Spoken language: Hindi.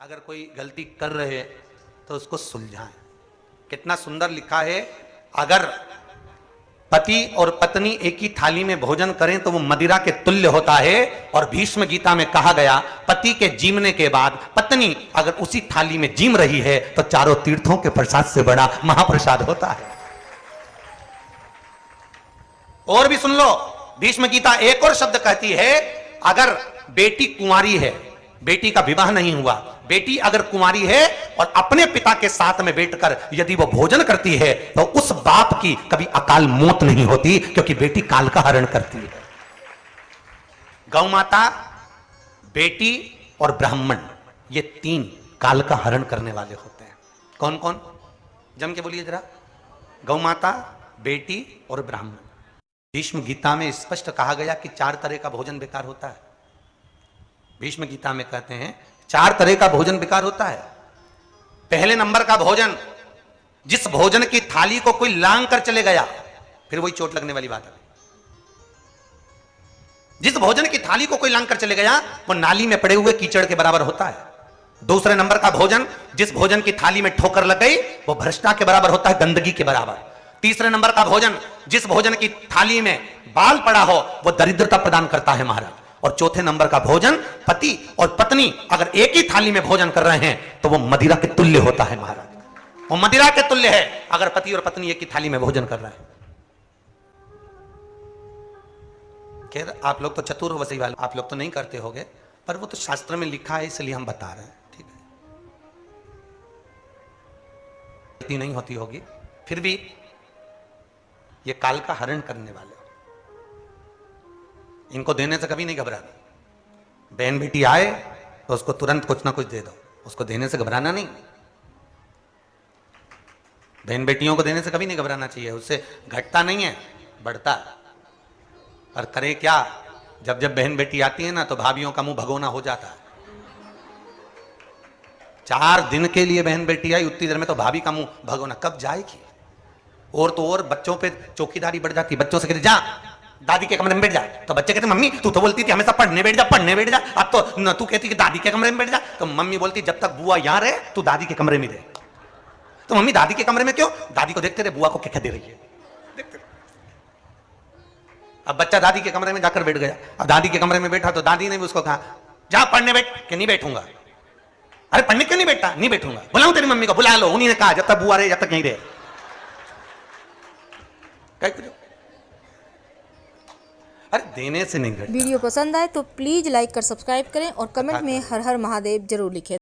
अगर कोई गलती कर रहे तो उसको सुलझाएं। कितना सुंदर लिखा है, अगर पति और पत्नी एक ही थाली में भोजन करें तो वो मदिरा के तुल्य होता है। और भीष्म गीता में कहा गया, पति के जीमने के बाद पत्नी अगर उसी थाली में जीम रही है तो चारों तीर्थों के प्रसाद से बड़ा महाप्रसाद होता है। और भी सुन लो, भीष्म गीता एक और शब्द कहती है, अगर बेटी कुंवारी है, बेटी का विवाह नहीं हुआ, बेटी अगर कुंवारी है और अपने पिता के साथ में बैठकर यदि वो भोजन करती है तो उस बाप की कभी अकाल मौत नहीं होती, क्योंकि बेटी काल का हरण करती है। गौ माता, बेटी और ब्राह्मण, ये तीन काल का हरण करने वाले होते हैं। कौन कौन? जम के बोलिए जरा। गौ माता, बेटी और ब्राह्मण। भीष्म गीता में स्पष्ट कहा गया कि 4 तरह का भोजन बेकार होता है। भीष्म गीता में कहते हैं 4 तरह का भोजन बेकार होता है। पहले नंबर का भोजन, जिस भोजन की थाली को कोई लांग कर चले गया, फिर वही चोट लगने वाली बात है। जिस भोजन की थाली को कोई लांग कर चले गया वो नाली में पड़े हुए कीचड़ के बराबर होता है। दूसरे नंबर का भोजन, जिस भोजन की थाली में ठोकर लग गई वो भ्रष्टा के बराबर होता है, गंदगी के बराबर। तीसरे नंबर का भोजन, जिस भोजन की थाली में बाल पड़ा हो वो दरिद्रता प्रदान करता है महाराज। और चौथे नंबर का भोजन, पति और पत्नी अगर एक ही थाली में भोजन कर रहे हैं तो वो मदिरा के तुल्य होता है महाराज। वो मदिरा के तुल्य है अगर पति और पत्नी एक ही थाली में भोजन कर रहे हैं। खैर आप लोग तो चतुर हो वसी वाले, आप लोग तो नहीं करते होगे, पर वो तो शास्त्र में लिखा है इसलिए हम बता रहे हैं, ठीक है। गलती नहीं होती होगी, फिर भी ये काल का हरण करने वाले, इनको देने से कभी नहीं घबराना। बहन बेटी आए तो उसको तुरंत कुछ ना कुछ दे दो, उसको देने से घबराना नहीं। बहन बेटियों को देने से कभी नहीं घबराना चाहिए, उससे घटता नहीं है, बढ़ता है। और करे क्या, जब जब बहन बेटी आती है ना तो भाभियों का मुंह भगोना हो जाता है। 4 दिन के लिए बहन बेटी आई, उतनी देर में तो भाभी का मुंह भगोना कब जाएगी। और तो और बच्चों पे चौकीदारी बढ़ जाती, बच्चों से कहते जा दादी के कमरे में बैठ जा, तो बच्चे कहते मम्मी तू तो बोलती थी हमेशा पढ़ने बैठ जा, पढ़ने बैठ जा, अब तो न तू कहती कि दादी के कमरे में बैठ जा। तो मम्मी बोलती जब तक बुआ यहां रहे तू दादी के कमरे में रहे। तो मम्मी दादी के कमरे में क्यों? दादी को देखते रहे बुआ को क्या दे रही है, देखते। अब बच्चा दादी के कमरे में जाकर बैठ गया। अब दादी के कमरे में बैठा तो दादी ने भी उसको कहा जा पढ़ने बैठ, कि नहीं बैठूंगा। अरे पढ़ने क्यों नहीं बैठता? नहीं बैठूंगा। बुलाऊं तेरी मम्मी को? बुला लो। उन्हीं ने कहा जब तक बुआ रहे जब तक नहीं रहे। अरे देने से नहीं घटता। वीडियो पसंद आए तो प्लीज लाइक कर सब्सक्राइब करें और कमेंट में हर हर महादेव जरूर लिखें।